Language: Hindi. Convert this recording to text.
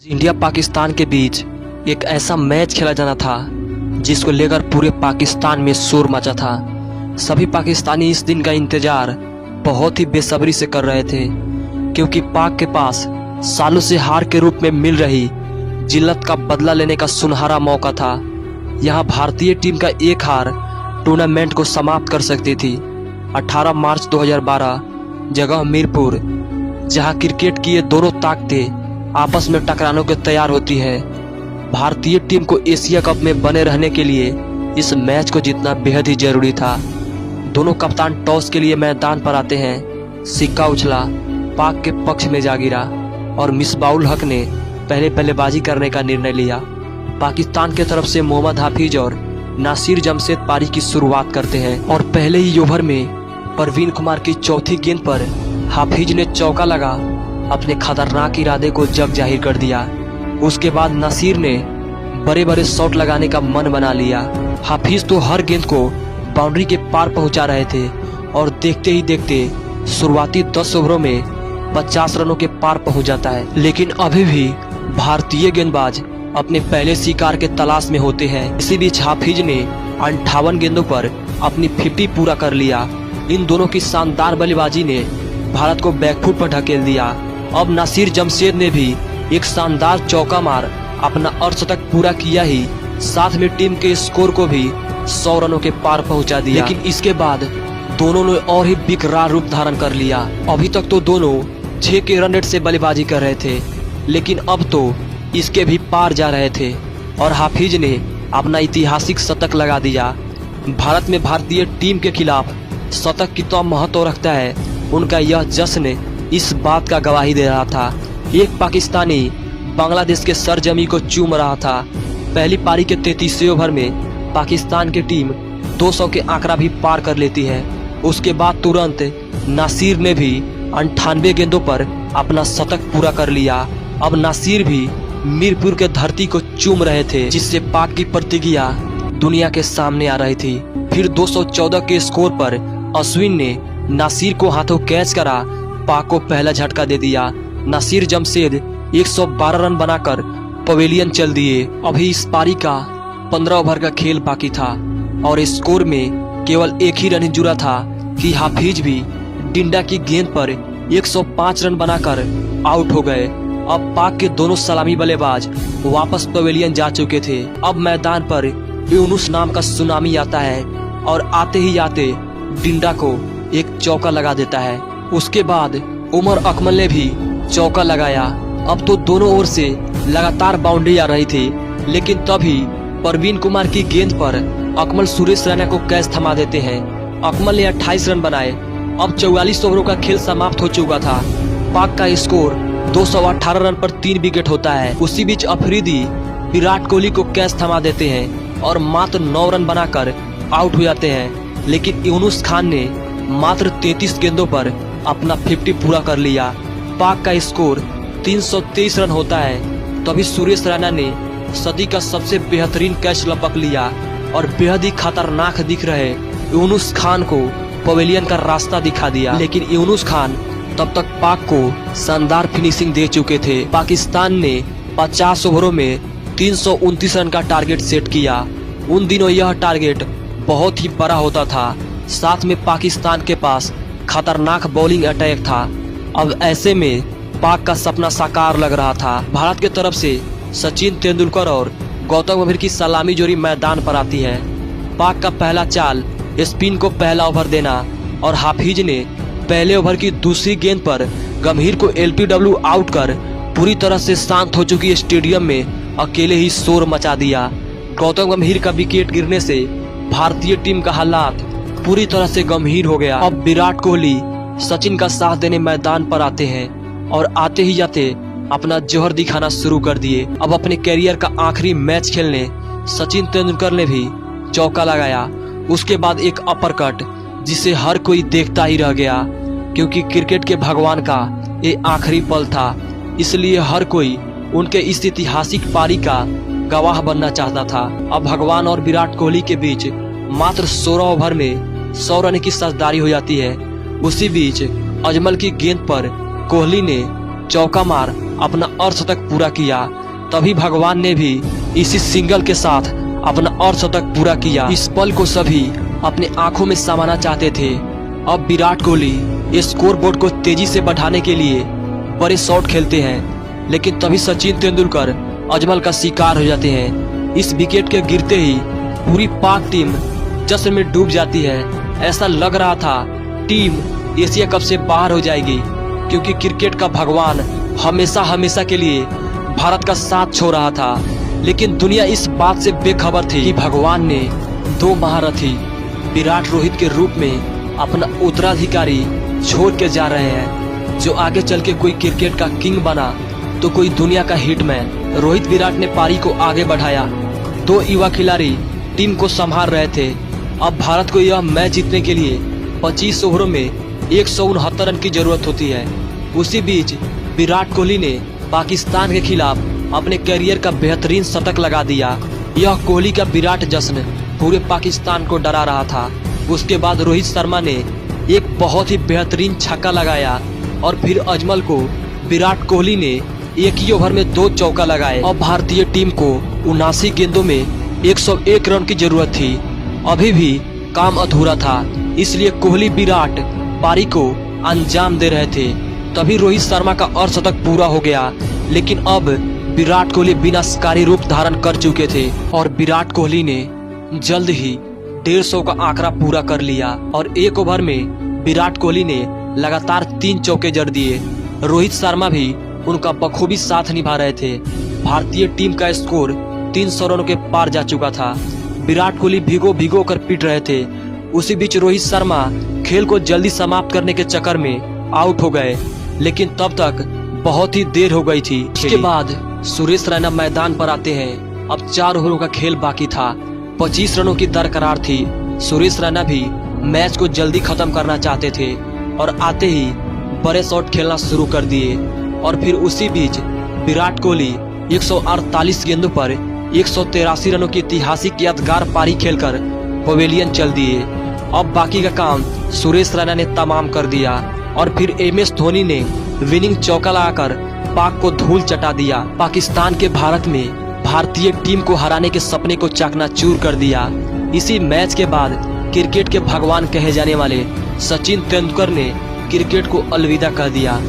इंडिया पाकिस्तान के बीच एक ऐसा मैच खेला जाना था जिसको लेकर पूरे पाकिस्तान में शोर मचा था। सभी पाकिस्तानी इस दिन का इंतजार बहुत ही बेसब्री से कर रहे थे, क्योंकि पाक के पास सालों से हार के रूप में मिल रही जिल्लत का बदला लेने का सुनहरा मौका था। यहाँ भारतीय टीम का एक हार टूर्नामेंट को समाप्त कर सकती थी। 18 मार्च 2012 जगह मीरपुर, जहाँ क्रिकेट की ये दोनों ताकतें आपस में टकराने को तैयार होती है। भारतीय टीम को एशिया कप में बने रहने के लिए इस मैच को जीतना बेहद ही जरूरी था। दोनों कप्तान टॉस के लिए मैदान पर आते हैं। सिक्का उछला, पाक के पक्ष में जा गिरा और मिसबाउल हक ने पहले बल्लेबाजी करने का निर्णय लिया। पाकिस्तान की तरफ से मोहम्मद हाफिज और नासिर जमशेद पारी की शुरुआत करते हैं और पहले ही ओवर में परवीन कुमार की चौथी गेंद पर हाफिज ने चौका लगा अपने खतरनाक इरादे को जग जाहिर कर दिया। उसके बाद नासिर ने बड़े बड़े शॉट लगाने का मन बना लिया। हाफिज तो हर गेंद को बाउंड्री के पार पहुंचा रहे थे और देखते ही देखते शुरुआती 10 ओवरों में 50 रनों के पार पहुंच जाता है। लेकिन अभी भी भारतीय गेंदबाज अपने पहले शिकार के तलाश में होते हैं। इसी बीच हाफिज ने 58 गेंदों पर अपनी 50 पूरा कर लिया। इन दोनों की शानदार बल्लेबाजी ने भारत को बैकफुट पर ढकेल दिया। अब नासिर जमशेद ने भी एक शानदार चौका मार अपना अर्धशतक पूरा किया ही साथ में टीम के स्कोर को भी 100 रनों के पार पहुंचा दिया। लेकिन इसके बाद दोनों ने और ही बेकरार रूप धारण कर लिया। अभी तक तो दोनों 6 के रन रेट से बल्लेबाजी कर रहे थे, लेकिन अब तो इसके भी पार जा रहे थे और हाफिज ने अपना ऐतिहासिक शतक लगा दिया। भारत में भारतीय टीम के खिलाफ शतक कितना महत्व रखता है, उनका यह जश्न इस बात का गवाही दे रहा था। एक पाकिस्तानी बांग्लादेश के सरजमी को चूम रहा था। पहली पारी के 33वें ओवर में पाकिस्तान की टीम 200 के आंकड़ा भी पार कर लेती है। उसके बाद तुरंत नासिर ने भी 98 गेंदों पर अपना शतक पूरा कर लिया। अब नासिर भी मीरपुर के धरती को चूम रहे थे, जिससे पाक की प्रतिक्रिया दुनिया के सामने आ रही थी। फिर 214 के स्कोर पर अश्विन ने नासिर को हाथों कैच करा, पाक को पहला झटका दे दिया। नासिर जमशेद 112 रन बनाकर पवेलियन चल दिए। अभी इस पारी का 15 ओवर का खेल बाकी था और स्कोर में केवल एक ही रन जुड़ा था कि हाफिज भी डिंडा की गेंद पर 105 रन बनाकर आउट हो गए। अब पाक के दोनों सलामी बल्लेबाज वापस पवेलियन जा चुके थे। अब मैदान पर यूनुस नाम का सुनामी आता है और आते ही आते डिंडा को एक चौका लगा देता है। उसके बाद उमर अकमल ने भी चौका लगाया। अब तो दोनों ओर से लगातार बाउंड्री आ रही थी, लेकिन तभी परवीन कुमार की गेंद पर अकमल सुरेश रैना को कैच थमा देते हैं। अकमल ने 28 रन बनाए। अब 44 ओवरों का खेल समाप्त हो चुका था। पाक का स्कोर 218 रन पर 3 विकेट होता है। उसी बीच अफरीदी विराट कोहली को कैच थमा देते हैं और मात्र 9 रन बनाकर आउट हो जाते हैं। लेकिन यूनुस खान ने मात्र 33 गेंदों पर अपना 50 पूरा कर लिया। पाक का स्कोर 323 रन होता है। तभी सुरेश रैना ने सदी का सबसे बेहतरीन कैच लपक लिया और बेहद ही खतरनाक दिख रहे यूनुस खान को पवेलियन का रास्ता दिखा दिया। लेकिन यूनुस खान तब तक पाक को शानदार फिनिशिंग दे चुके थे। पाकिस्तान ने 50 ओवरों में 329 रन का टारगेट सेट किया। उन दिनों यह टारगेट बहुत ही बड़ा होता था। साथ में पाकिस्तान के पास खतरनाक बॉलिंग अटैक था। अब ऐसे में पाक का सपना साकार लग रहा था। भारत के तरफ से सचिन तेंदुलकर और गौतम गंभीर की सलामी जोड़ी मैदान पर आती है। पाक का पहला चाल स्पिन को पहला ओवर देना और हाफिज ने पहले ओवर की दूसरी गेंद पर गंभीर को एलपीडब्ल्यू आउट कर पूरी तरह से शांत हो चुकी स्टेडियम में अकेले ही शोर मचा दिया। गौतम गंभीर का विकेट गिरने से भारतीय टीम का हालात पूरी तरह से गंभीर हो गया। अब विराट कोहली सचिन का साथ देने मैदान पर आते हैं और आते ही जाते अपना जोहर दिखाना शुरू कर दिए। अब अपने कैरियर का आखिरी मैच खेलने सचिन तेंदुलकर ने भी चौका लगाया। उसके बाद एक अपरकट जिसे हर कोई देखता ही रह गया, क्योंकि क्रिकेट के भगवान का ये आखिरी पल था। इसलिए हर कोई उनके इस ऐतिहासिक पारी का गवाह बनना चाहता था। अब भगवान और विराट कोहली के बीच मात्र 16 ओवर में 100 रन की साझेदारी हो जाती है। उसी बीच अजमल की गेंद पर कोहली ने चौका मार अपना अर्धशतक पूरा किया, तभी भगवान ने भी इसी सिंगल के साथ अपना अर्धशतक पूरा किया। इस पल को सभी अपने आंखों में समाना चाहते थे। अब विराट कोहली स्कोर बोर्ड को तेजी से बढ़ाने के लिए बड़े शॉट खेलते हैं, लेकिन तभी सचिन तेंदुलकर अजमल का शिकार हो जाते हैं। इस विकेट के गिरते ही पूरी पाक टीम जश्न में डूब जाती है। ऐसा लग रहा था टीम एशिया कप से बाहर हो जाएगी, क्योंकि क्रिकेट का भगवान हमेशा हमेशा के लिए भारत का साथ छोड़ रहा था। लेकिन दुनिया इस बात से बेखबर थी कि भगवान ने दो महारथी विराट रोहित के रूप में अपना उत्तराधिकारी छोड़ के जा रहे हैं, जो आगे चल के कोई क्रिकेट का किंग बना तो कोई दुनिया का हिटमैन। रोहित विराट ने पारी को आगे बढ़ाया। दो युवा खिलाड़ी टीम को संभाल रहे थे। अब भारत को यह मैच जीतने के लिए 25 ओवरों में 169 रन की जरूरत होती है। उसी बीच विराट कोहली ने पाकिस्तान के खिलाफ अपने करियर का बेहतरीन शतक लगा दिया। यह कोहली का विराट जश्न पूरे पाकिस्तान को डरा रहा था। उसके बाद रोहित शर्मा ने एक बहुत ही बेहतरीन छक्का लगाया और फिर अजमल को विराट कोहली ने एक ही ओवर में 2 चौका लगाए। अब भारतीय टीम को 79 गेंदों में 101 रन की जरूरत थी। अभी भी काम अधूरा था, इसलिए कोहली विराट पारी को अंजाम दे रहे थे। तभी रोहित शर्मा का अर्धशतक पूरा हो गया, लेकिन अब विराट कोहली विनाशकारी रूप धारण कर चुके थे और विराट कोहली ने जल्द ही 150 का आंकड़ा पूरा कर लिया और एक ओवर में विराट कोहली ने लगातार 3 चौके जड़ दिए। रोहित शर्मा भी उनका बखूबी साथ निभा रहे थे। भारतीय टीम का स्कोर 300 रनों के पार जा चुका था। विराट कोहली भिगो कर पीट रहे थे। उसी बीच रोहित शर्मा खेल को जल्दी समाप्त करने के चक्कर में आउट हो गए, लेकिन तब तक बहुत ही देर हो गई थी। इसके बाद सुरेश रैना मैदान पर आते हैं। अब 4 ओवरों का खेल बाकी था। 25 रनों की दरकरार थी। सुरेश रैना भी मैच को जल्दी खत्म करना चाहते थे और आते ही बड़े शॉट खेलना शुरू कर दिए। और फिर उसी बीच विराट कोहली 148 गेंदों पर 183 रनों की ऐतिहासिक यादगार पारी खेलकर पवेलियन चल दिए। अब बाकी का काम सुरेश रैना ने तमाम कर दिया और फिर MS धोनी ने विनिंग चौका लगाकर पाक को धूल चटा दिया। पाकिस्तान के भारत में भारतीय टीम को हराने के सपने को चकनाचूर कर दिया। इसी मैच के बाद क्रिकेट के भगवान कहे जाने वाले सचिन तेंदुलकर ने क्रिकेट को अलविदा कह दिया।